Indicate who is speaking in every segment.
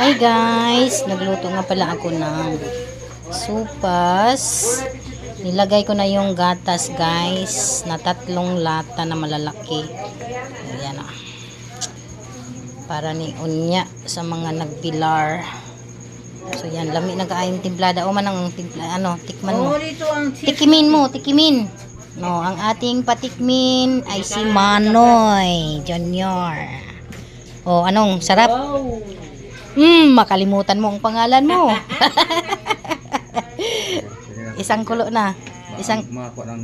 Speaker 1: Hi guys, nagluto nga pala ako ng supas. Nilagay ko na yung gatas guys, na 3 lata na malalaki. Ayan ah. Para ni unya sa mga nagpilar. So yan, lami na kaayong timplada. O man ang timpla, ano, tikman mo. Tikimin mo, tikimin. No, ang ating patikmin ay si Manoy Junior. O, anong sarap? Makalimutan mo ang pangalan mo. Isang kulo na.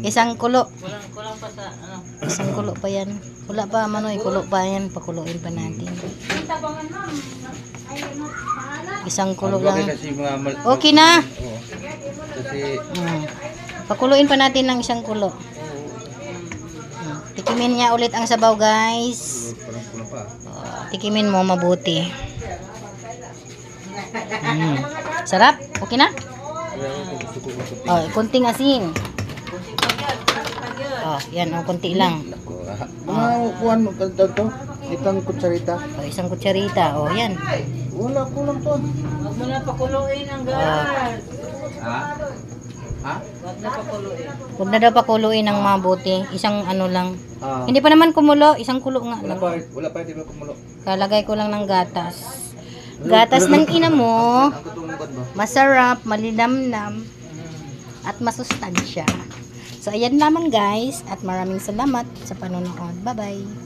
Speaker 1: Isang kulo. Kulang pa sa ano. Isang kulo pa yan. Wala pa Manoy, kulo pa yan. Pakuluin pa natin. Isang kulo lang. Okay na. Pakuluin pa natin ng isang kulo. Tikimin niya ulit ang sabaw guys. Tikimin mo mabuti. Sarap? Okay na? Kunting asin. Yan, konti lang.
Speaker 2: Kuhan mo kanto to? Itang kutsarita.
Speaker 1: Isang kutsarita. Yan.
Speaker 2: Wala kulang to.
Speaker 3: Huwag mo na pakuluin ang gas.
Speaker 1: Huwag na daw pakuluin ng mabuti. Isang ano lang. Hindi pa naman kumulo. Isang kulo nga lang.
Speaker 2: Wala pa, di ba kumulo?
Speaker 1: Kalagay ko lang ng gatas. Gatas ng ina mo. Masarap, malinamnam, at masustansya. So, ayan naman guys. At maraming salamat sa panonood. Bye-bye.